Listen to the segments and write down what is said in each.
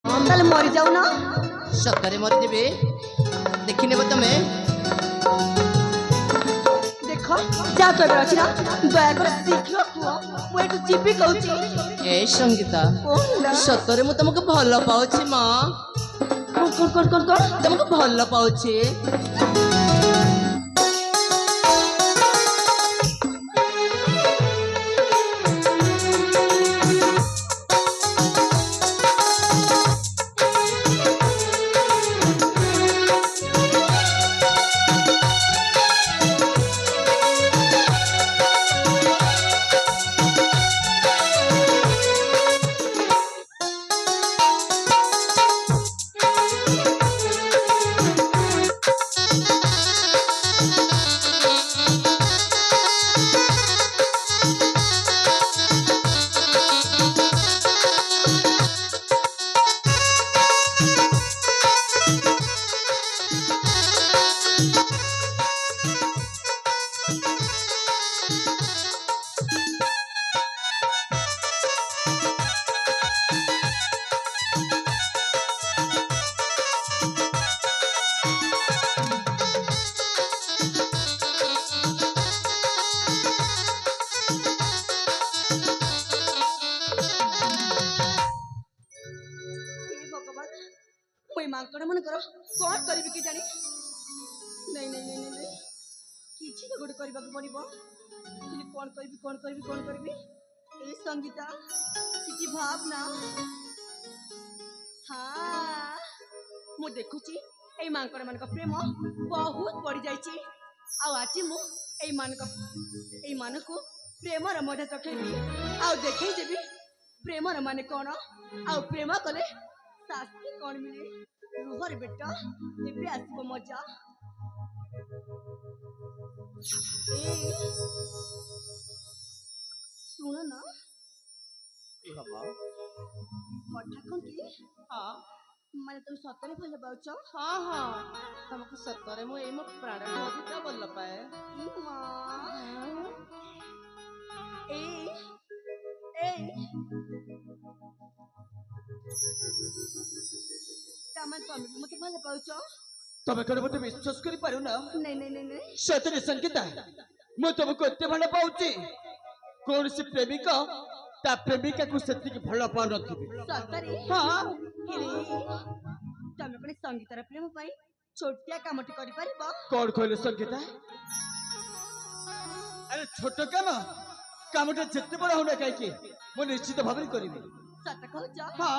তাহলে মরে যাও না। সତରେ মরিଯିବି ଦେଖିନେବ ତମେ। দেখ যা তো এবার ଅଛି না দয়া করে ଶୀଘ୍ର କୁହ ମୁଁ ଏଠୁ ଯିବି କହୁଛି। ଏ ସଙ୍ଗୀତା ସତରେ ମୁଁ ତମକୁ ଭଲ ପାଉଛି ମା। କଣ ତମକୁ ଭଲ ପାଉଛି। ମାଙ୍କଡ ମାନଙ୍କର କଣ କରିବି କି ଜାଣି। ନାଇଁ ନାଇଁ ନାଇଁ ନାଇଁ କିଛି ତ ଗୋଟେ କରିବାକୁ ପଡିବ। କଣ କରିବି ଏ ସଙ୍ଗୀତା କିଛି ଭାବନା। ହଁ ମୁଁ ଦେଖୁଛି ଏଇ ମାଙ୍କଡ ମାନଙ୍କ ପ୍ରେମ ବହୁତ ବଢି ଯାଇଛି। ଆଉ ଆଜି ମୁଁ ଏଇମାନଙ୍କୁ ପ୍ରେମର ମଜା ଚଖେଇବି ଆଉ ଦେଖେଇଦେବି ପ୍ରେମର ମାନେ କଣ ଆଉ ପ୍ରେମ କଲେ ଶାସ୍ତି କଣ ମିଳେ। ରୁହରେ ବେଟା ଏବେ ଆସିବ ମଜା। ଶୁଣ ନା କଥା କଣ କି ମାନେ ତମେ ସତରେ ଭଲ ପାଉଛ। ହଁ ହଁ ତମକୁ ସତରେ ମୁଁ ଏଇ ମୋ ପ୍ରାଣଠୁ ଅଧିକ ଭଲ ପାଏ। ତମେ ବି ମତେ ଭଲ ପାଉଛ। ତମେ କଣ ମତେ ବିଶ୍ୱାସ କରିପାରୁନ? ନାଇଁ ସତରେ ସଙ୍ଗୀତା ମୁଁ ତମକୁ ଏତେ ଭଲ ପାଉଛି କୌଣସି ପ୍ରେମିକ ତା ପ୍ରେମିକାକୁ ସେତିକି ଭଲ ପାଉନଥିବେ। ସତରେ ହଁ ତମେ କଣ ସଙ୍ଗୀତର ପ୍ରେମ ପାଇଁ ଛୋଟିଆ କାମଟି କରିପାରିବ। କଣ କହିଲେ ସଙ୍ଗୀତା? ଆରେ ଛୋଟ କାମଟା ଯେତେ ବଡ ହଉନା କାହିଁକି ମୁଁ ନିଶ୍ଚିତ ଭାବରେ କରିବି। ସତ କହୁଛ? ହଁ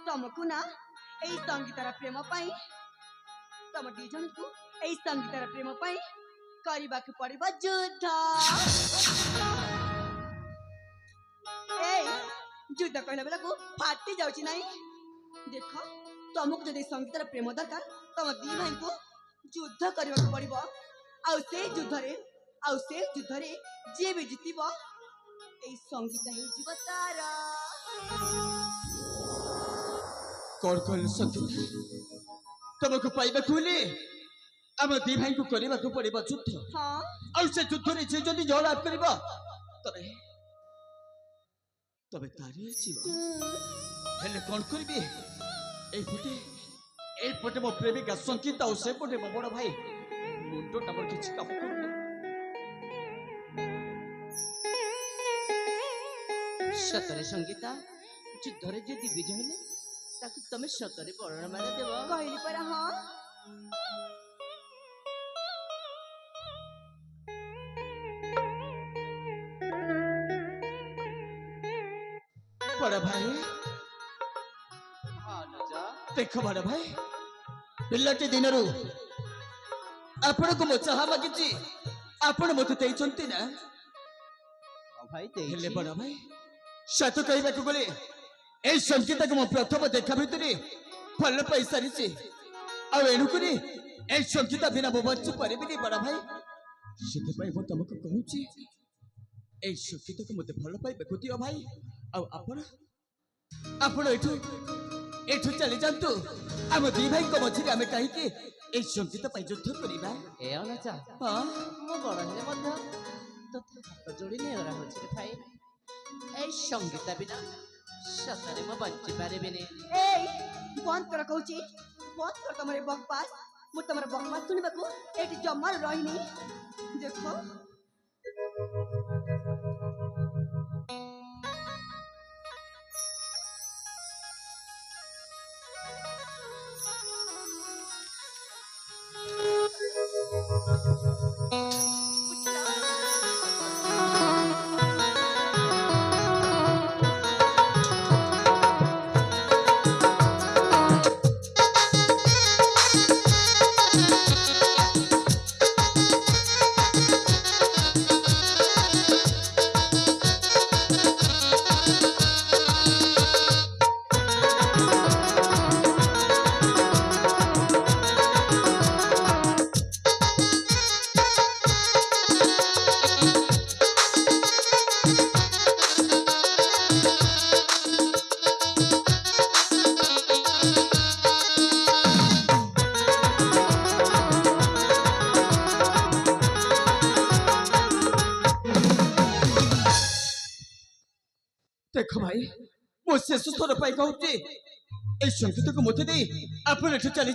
ତମକୁ ନା ଏଇ ସଙ୍ଗୀତର ପ୍ରେମ ପାଇଁ ତମ ଦି ଜଣଙ୍କୁ ଏଇ ସଙ୍ଗୀତର ପ୍ରେମ ପାଇଁ କରିବାକୁ ପଡିବ ଯୁଦ୍ଧ। ଯୁଦ୍ଧ କହିଲା ବେଳକୁ ଫାଟି ଯାଉଛି ନାଇଁ। ଦେଖ ତମକୁ ଯଦି ସଙ୍ଗୀତର ପ୍ରେମ ଦରକାର ତମ ଦି ଭାଇଙ୍କୁ ଯୁଦ୍ଧ କରିବାକୁ ପଡିବ। ଆଉ ସେ ଯୁଦ୍ଧରେ ଯିଏ ବି ଜିତିବ ଏଇ ସଙ୍ଗୀତ ହେଇଯିବ ତାର। କଣ କହିଲେ ସଙ୍ଗୀତା? ତମକୁ ପାଇବାକୁ ହେଲେ ଆମ ଦି ଭାଇଙ୍କୁ କରିବାକୁ ପଡିବ ଯୁଦ୍ଧ। ଆଉ ସେ ଯୁଦ୍ଧରେ ଯିଏ ଯଦି ଜୟ ଲାଭ କରିବ ତବେ ତାରି ଆସିବ। ହେଲେ କଣ କରିବି? ଏଇପଟେ ମୋ ପ୍ରେମିକା ସଙ୍ଗୀତା ଆଉ ସେପଟେ ମୋ ବଡ ଭାଇ ମୁଣ୍ଡଟା ମୋର କିଛି କାମ କରୁନି। ସତରେ ସଙ୍ଗୀତା ଯୁଦ୍ଧରେ ଯଦି ବିଜୟ ହେଲେ ତାକୁ ତମେ ସତରେ ବରଣମାଳ ଦେବ। କହିଲି ପରା। ହଁ ବଡ ଭାଇ ଦେଖ ବଡ ଭାଇ ପିଲାଟି ଦିନରୁ ଆପଣଙ୍କୁ ମୁଁ ଚାହା ମାଗିଛି ଆପଣ ମୋତେ ଦେଇଛନ୍ତି ନା? ହେଲେ ବଡ ଭାଇ ସତ କହିବାକୁ ଗଲେ ଏଇ ସଙ୍ଗୀତାକୁ ମୁଁ ପ୍ରଥମ ଦେଖା ଭିତରେ ଭଲ ପାଇ ସାରିଛି। ଆଉ ଏଣୁକରି ଏଇ ସଙ୍ଗୀତା ବିନା ମୁଁ ବଞ୍ଚି ପାରିବିନି ବଡ ଭାଇ। ସେଥିପାଇଁ ମୁଁ ତମକୁ କହୁଛି ଏଇ ସଙ୍ଗୀତାକୁ ମୋତେ ଭଲ ପାଇବାକୁ ଦିଅ ଭାଇ। ଆଉ ଆପଣ ଏଠୁ ଚାଲି ଯାଆନ୍ତୁ। ଆମ ଦି ଭାଇଙ୍କ ମଝିରେ ଆମେ କାହିଁକି ଏଇ ସଙ୍ଗୀତ ପାଇଁ ଯୁଦ୍ଧ କରିବା? ଏ ଅନୁଚା ମୁଁ ବଡ ହେଲେ ମଧ୍ୟ ତୋତେ ହାତ ଯୋଡ଼ି ନେଇ ରହୁଛି ଭାଇ। এই সঙ্গীতা বিনা ସତରେ ମୁଁ ବଞ୍ଚି ପାରିବିନି। এই বন্ধ করা কହୁଛି বন্ধ কর তোমার এই বকবাস ମୁଁ ତମର ବକବାସ ଶୁଣିବାକୁ ଏଠି ଜମାରୁ ରହିନି ଦେଖ ଦେଖ ଭାଇ ମୁଁ ଶେଷ ଥର ପାଇଁ କହୁଛି এই সংকেতକୁ ମୋତେ ଦେଇ ଆପଣ ଏଠୁ ଚାଲି